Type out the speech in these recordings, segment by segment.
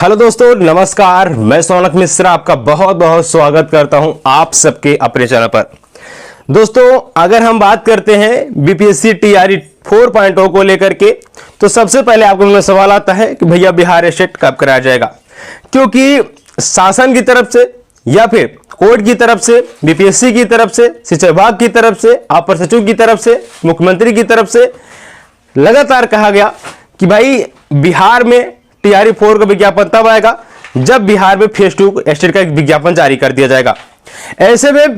Hello दोस्तों, नमस्कार। मैं सोनक मिश्रा आपका बहुत बहुत स्वागत करता हूं आप सबके अपने चैनल पर। दोस्तों, अगर हम बात करते हैं बीपीएससी टीआरई 4.0 को लेकर के, तो सबसे पहले आपके मन में सवाल आता है कि भैया बिहार स्टेट कब कराया जाएगा, क्योंकि शासन की तरफ से या फिर कोर्ट की तरफ से, बीपीएससी की तरफ से, शिक्षा विभाग की तरफ से, अपर सचिव की तरफ से, मुख्यमंत्री की तरफ से लगातार कहा गया कि भाई बिहार में टीआरई 4 का विज्ञापन तब आएगा जब बिहार में फेज 2 स्टेट का एक विज्ञापन जारी कर दिया जाएगा। ऐसे में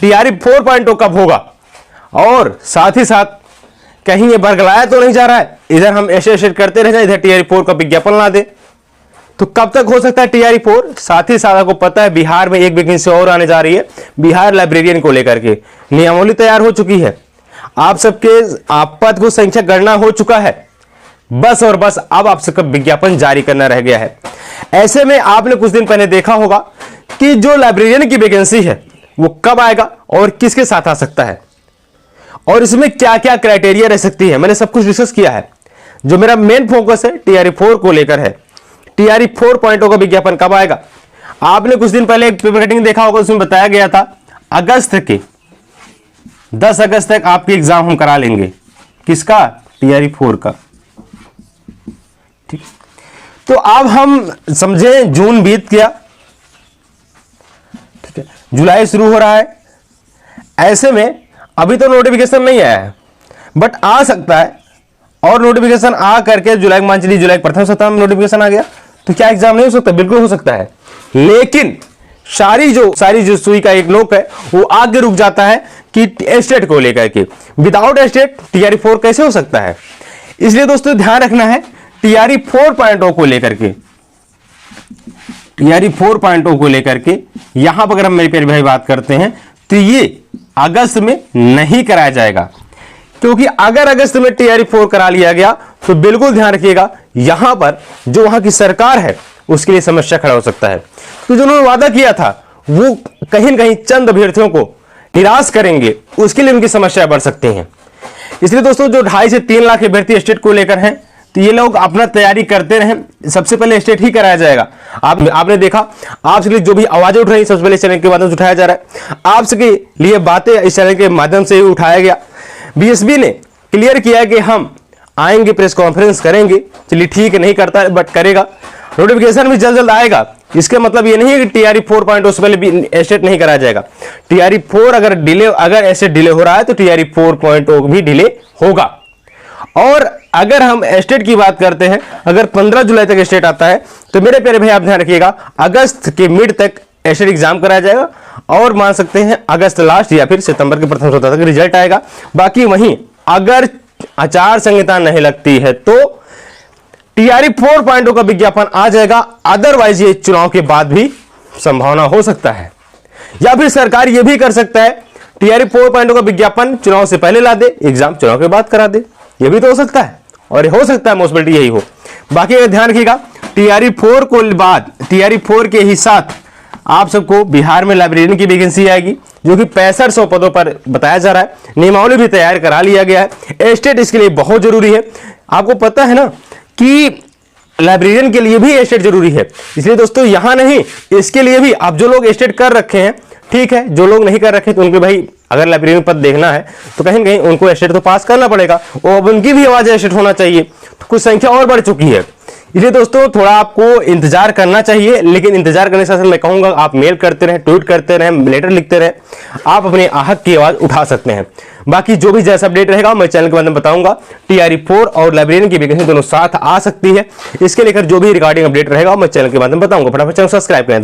टीआरई 4.0 कब होगा, और साथ ही साथ कहीं ये बरगलाया तो नहीं जा रहा है, इधर हम ऐसे स्टेट करते रह जाए, इधर टीआरई 4 का विज्ञापन ला दे, तो कब तक हो सकता है टीआरई 4। साथ ही साथ आपको पता है बिहार में एक वैकेंसी और आने जा रही है, बिहार लाइब्रेरियन को लेकर के नियमावली तैयार हो चुकी है, आप सबके पद को संख्या गणना हो चुका है, बस और बस अब आप सबका विज्ञापन जारी करना रह गया है। ऐसे में आपने कुछ दिन पहले देखा होगा कि जो लाइब्रेरियन की वैकेंसी है वो कब आएगा और किसके साथ आ सकता है, और इसमें क्या क्या क्राइटेरिया रह सकती है, मैंने सब कुछ डिस्कस किया है। जो मेरा मेन फोकस है टीआरई 4 को लेकर है, टीआरई 4.0 का विज्ञापन कब आएगा। आपने कुछ दिन पहले एक पेपर कटिंग देखा होगा, उसमें बताया गया था अगस्त के 10 अगस्त तक आपके एग्जाम हम करा लेंगे। किसका? टीआरई 4 का। ठीक, तो अब हम समझे जून बीत गया, ठीक है, जुलाई शुरू हो रहा है। ऐसे में अभी तो नोटिफिकेशन नहीं आया है, बट आ सकता है, और नोटिफिकेशन आ करके जुलाई मान चलिए जुलाई प्रथम सप्ताह में नोटिफिकेशन आ गया, तो क्या एग्जाम नहीं हो सकता? बिल्कुल हो सकता है, लेकिन सारी जो सुई का एक नोक है वो आगे रुक जाता है कि स्टेट को लेकर के। विदाउट स्टेट टीआरई 4 कैसे हो सकता है? इसलिए दोस्तों ध्यान रखना है टीआरई 4.0 को लेकर के, टीआरई 4.0 को लेकर के यहां पर अगर हम मेरे प्यारे भाई बात करते हैं तो ये अगस्त में नहीं कराया जाएगा, क्योंकि अगर अगस्त में टीआरई 4 करा लिया गया तो बिल्कुल ध्यान रखिएगा यहां पर जो वहां की सरकार है उसके लिए समस्या खड़ा हो सकता है। तो जो उन्होंने वादा किया था वो कहीं न कहीं चंद अभ्यर्थियों को निराश करेंगे, उसके लिए उनकी समस्या बढ़ सकती हैं। इसलिए दोस्तों जो 2.5 से 3 लाख अभ्यर्थी स्टेट को लेकर हैं, तो ये लोग अपना तैयारी करते रहें, सबसे पहले स्टेट ही कराया जाएगा। आपने देखा आपके लिए जो भी आवाजें उठ रही सबसे पहले इस चैनल के माध्यम से उठाया जा रहा है, आपके लिए बातें इस चैनल के माध्यम से ही उठाया गया। बीएसबी ने क्लियर किया कि हम आएंगे, प्रेस कॉन्फ्रेंस करेंगे, चलिए ठीक है, नहीं करता है बट करेगा, नोटिफिकेशन भी जल्द जल्द आएगा। इसका मतलब ये नहीं है कि टीआरई 4.0 से पहले भी स्टेट नहीं कराया जाएगा। टीआरई 4 अगर स्टेट डिले हो रहा है तो टीआरई 4.0 भी डिले होगा। और अगर हम स्टेट की बात करते हैं, अगर 15 जुलाई तक स्टेट आता है तो मेरे प्यारे भाई आप ध्यान रखिएगा अगस्त के मिड तक स्टेट एग्जाम कराया जाएगा, और मान सकते हैं अगस्त लास्ट या फिर सितंबर के प्रथम सप्ताह तक रिजल्ट आएगा। बाकी वहीं अगर आचार संहिता नहीं लगती है तो टीआरई 4.0 का विज्ञापन आ जाएगा, अदरवाइज ये चुनाव के बाद भी संभावना हो सकता है, या फिर सरकार ये भी कर सकता है टीआरई 4.0 का विज्ञापन चुनाव से पहले ला दे, एग्जाम चुनाव के बाद करा दे, ये भी तो हो सकता है, और हो सकता है मोस्टलिटी यही हो। बाकी अगर ध्यान रखिएगा टीआरई 4 को बाद टीआरई 4 के ही साथ आप सबको बिहार में लाइब्रेरियन की वैकेंसी आएगी, जो कि 6500 पदों पर बताया जा रहा है। नियमावली भी तैयार करा लिया गया है, स्टेट इसके लिए बहुत जरूरी है। आपको पता है ना कि लाइब्रेरियन के लिए भी स्टेट जरूरी है, इसलिए दोस्तों यहां नहीं, इसके लिए भी आप जो लोग स्टेट कर रखे हैं ठीक है, जो लोग नहीं कर रखे तो उनके भाई अगर लाइब्रेरियन पद देखना है तो कहीं न कहीं उनको स्टेट तो पास करना पड़ेगा, और उनकी भी आवाज स्टेट होना चाहिए। तो कुछ संख्या और बढ़ चुकी है, इसलिए दोस्तों थोड़ा आपको इंतजार करना चाहिए। लेकिन इंतजार करने से मैं कहूंगा आप मेल करते रहें, ट्वीट करते रहें, लेटर लिखते रहें, आप अपने हक की आवाज उठा सकते हैं। बाकी जो भी जैसा अपडेट रहेगा मैं चैनल के माध्यम में बताऊंगा। टीआरई 4 और लाइब्रेरियन की वैकेंसी दोनों साथ आ सकती है, इसके लेकर जो भी रिगार्डिंग अपडेट रहेगा मैं चैनल के माध्यम में बताऊंगा। फटाफट चैनल सब्सक्राइब करें।